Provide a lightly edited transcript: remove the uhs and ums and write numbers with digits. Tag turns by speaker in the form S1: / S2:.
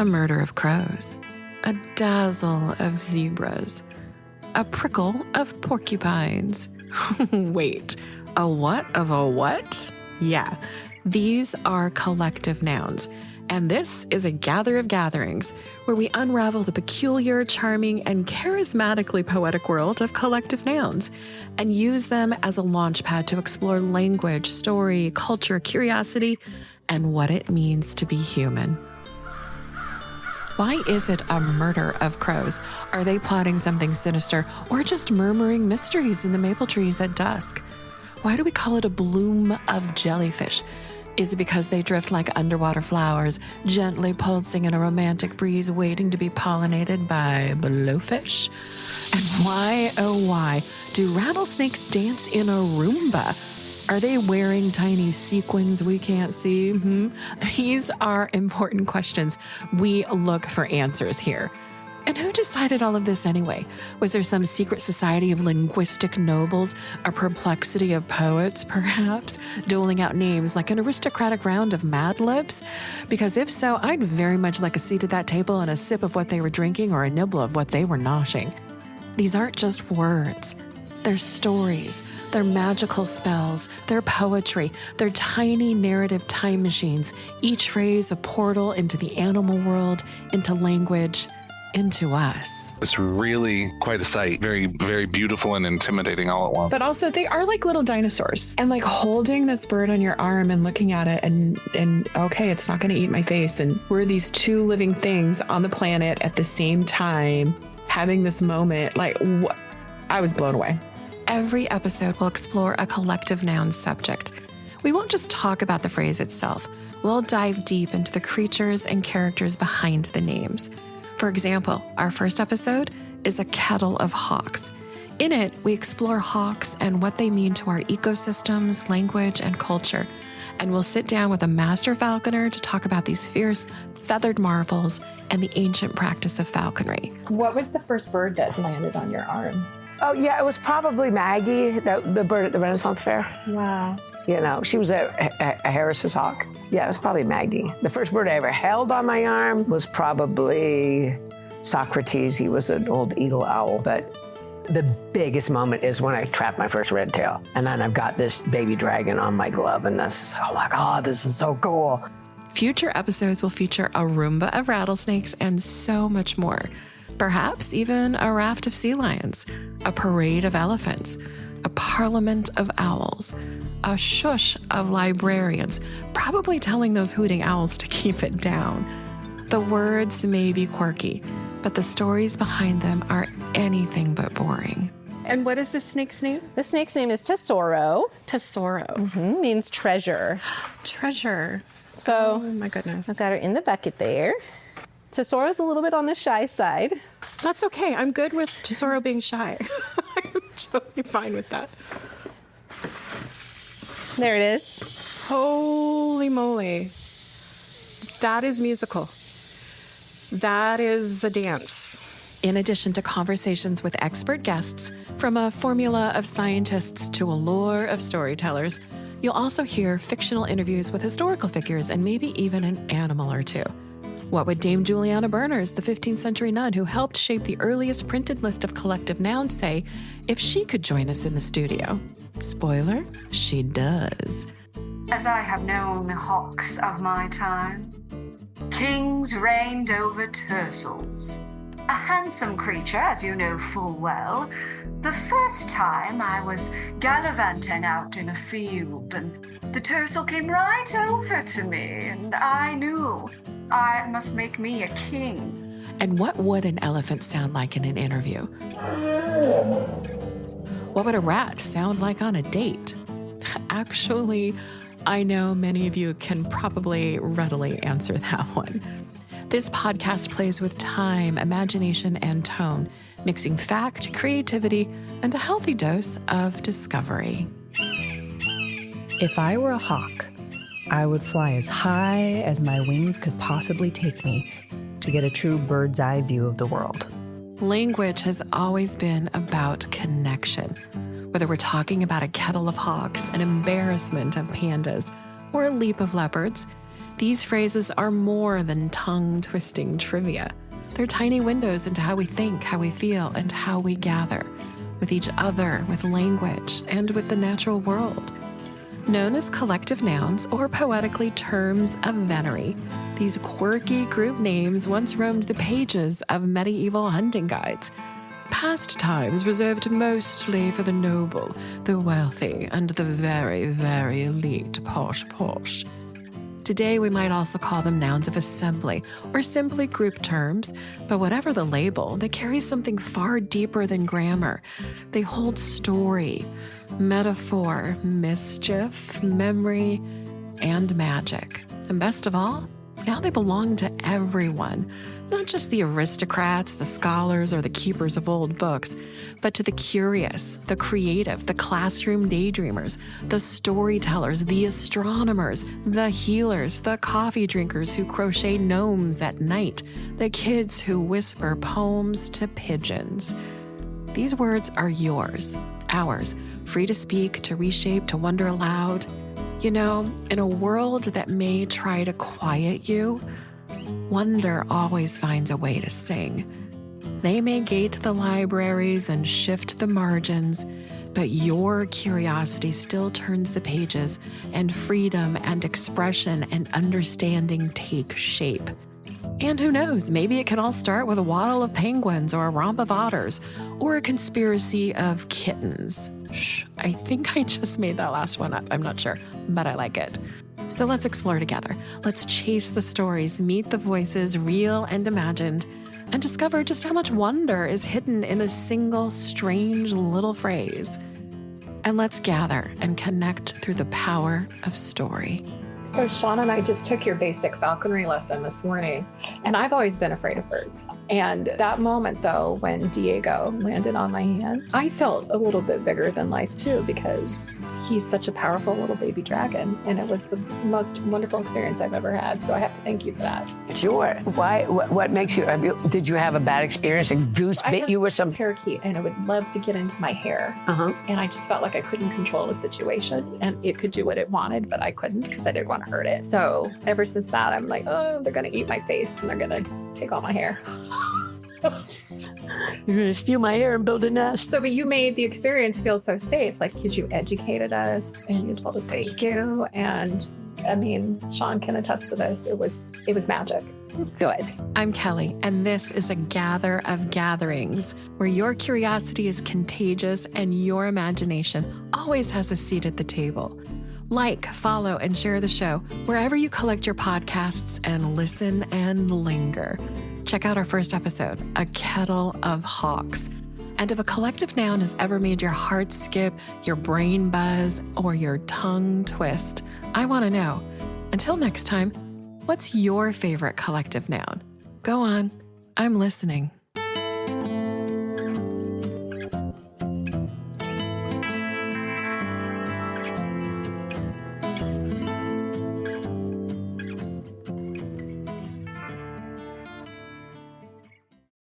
S1: a murder of crows, a dazzle of zebras, a prickle of porcupines. Wait, a what of a what? Yeah, these are collective nouns. And this is a gather of gatherings where we unravel the peculiar, charming, and charismatically poetic world of collective nouns and use them as a launchpad to explore language, story, culture, curiosity, and what it means to be human. Why is it a murder of crows? Are they plotting something sinister or just murmuring mysteries in the maple trees at dusk? Why do we call it a bloom of jellyfish? Is it because they drift like underwater flowers, gently pulsing in a romantic breeze, waiting to be pollinated by blowfish? And why, oh why, do rattlesnakes dance in a Roomba? Are they wearing tiny sequins we can't see? These are important questions. We look for answers here. And who decided all of this anyway? Was there some secret society of linguistic nobles, a perplexity of poets, perhaps, doling out names like an aristocratic round of Mad Libs? Because if so, I'd very much like a seat at that table and a sip of what they were drinking or a nibble of what they were noshing. These aren't just words. They're stories. They're magical spells. They're poetry. They're tiny narrative time machines, each phrase a portal into the animal world, into language, into us.
S2: It's really quite a sight. Very, very beautiful and intimidating all at once.
S3: But also they are like little dinosaurs. And like holding this bird on your arm and looking at it and okay, it's not going to eat my face. And we're these two living things on the planet at the same time having this moment. I was blown away.
S1: Every episode will explore a collective noun subject. We won't just talk about the phrase itself. We'll dive deep into the creatures and characters behind the names. For example, our first episode is a kettle of hawks. In it, we explore hawks and what they mean to our ecosystems, language, and culture. And we'll sit down with a master falconer to talk about these fierce, feathered marvels and the ancient practice of falconry.
S3: What was the first bird that landed on your arm?
S4: Oh, yeah, it was probably Maggie, the bird at the Renaissance Fair.
S3: Wow.
S4: You know, she was a Harris's hawk. Yeah, it was probably Maggie. The first bird I ever held on my arm was probably Socrates. He was an old eagle owl. But the biggest moment is when I trapped my first red tail. And then I've got this baby dragon on my glove. And that's, oh my God, this is so cool.
S1: Future episodes will feature a Roomba of rattlesnakes and so much more. Perhaps even a raft of sea lions, a parade of elephants, a parliament of owls, a shush of librarians, probably telling those hooting owls to keep it down. The words may be quirky, but the stories behind them are anything but boring.
S3: And what is the snake's name?
S5: The snake's name is Tesoro.
S3: Tesoro.
S5: Means treasure.
S3: Treasure.
S5: So,
S3: Oh my goodness.
S5: I've got her in the bucket there. Tesoro's a little bit on the shy side.
S3: That's okay. I'm good with Tesoro being shy. I'm totally fine with that.
S5: There it is.
S3: Holy moly. That is musical. That is a dance.
S1: In addition to conversations with expert guests, from a formula of scientists to a lore of storytellers, you'll also hear fictional interviews with historical figures and maybe even an animal or two. What would Dame Juliana Berners, the 15th century nun who helped shape the earliest printed list of collective nouns, say if she could join us in the studio? Spoiler, she does.
S6: As I have known hawks of my time, kings reigned over tercels. A handsome creature, as you know full well. The first time I was gallivanting out in a field, and the tercel came right over to me, and I knew I must make me a king.
S1: And what would an elephant sound like in an interview? What would a rat sound like on a date? Actually, I know many of you can probably readily answer that one. This podcast plays with time, imagination, and tone, mixing fact, creativity, and a healthy dose of discovery.
S7: If I were a hawk, I would fly as high as my wings could possibly take me to get a true bird's eye view of the world.
S1: Language has always been about connection. Whether we're talking about a kettle of hawks, an embarrassment of pandas, or a leap of leopards, These phrases are more than tongue-twisting trivia. They're tiny windows into how we think, how we feel, and how we gather with each other, with language, and with the natural world. Known as collective nouns or poetically terms of venery, these quirky group names once roamed the pages of medieval hunting guides. Pastimes reserved mostly for the noble, the wealthy, and the very, very elite posh. Today, we might also call them nouns of assembly or simply group terms, but whatever the label, they carry something far deeper than grammar. They hold story, metaphor, mischief, memory, and magic. And best of all, now they belong to everyone, not just the aristocrats, the scholars, or the keepers of old books, but to the curious, the creative, the classroom daydreamers, the storytellers, the astronomers, the healers, the coffee drinkers who crochet gnomes at night, the kids who whisper poems to pigeons. These words are yours, ours, free to speak, to reshape, to wonder aloud. You know, in a world that may try to quiet you, wonder always finds a way to sing. They may gate the libraries and shift the margins, but your curiosity still turns the pages, and freedom and expression and understanding take shape. And who knows, maybe it can all start with a waddle of penguins or a romp of otters or a conspiracy of kittens. Shh, I think I just made that last one up. I'm not sure, but I like it. So let's explore together. Let's chase the stories, meet the voices, real and imagined, and discover just how much wonder is hidden in a single strange little phrase. And let's gather and connect through the power of story.
S3: So Sean and I just took your basic falconry lesson this morning, and I've always been afraid of birds. And that moment, though, when Diego landed on my hand, I felt a little bit bigger than life, too, because he's such a powerful little baby dragon, and it was the most wonderful experience I've ever had. So I have to thank you for that.
S4: Sure. Why? What makes you? Did you have a bad experience? A goose bit you or some
S3: parakeet, and it would love to get into my hair. And I just felt like I couldn't control the situation, and it could do what it wanted, but I couldn't because I didn't want to hurt it. So ever since that, I'm like, oh, they're going to eat my face and they're going to take all my hair.
S4: You're going to steal my hair and build a nest.
S3: So, but you made the experience feel so safe, like, because you educated us and you told us what you do. And I mean, Sean can attest to this. It was magic.
S4: Good.
S1: I'm Kelly, and this is a gather of gatherings where your curiosity is contagious and your imagination always has a seat at the table. Like, follow, and share the show wherever you collect your podcasts and listen and linger. Check out our first episode, A Kettle of Hawks. And if a collective noun has ever made your heart skip, your brain buzz, or your tongue twist, I want to know. Until next time, what's your favorite collective noun? Go on, I'm listening.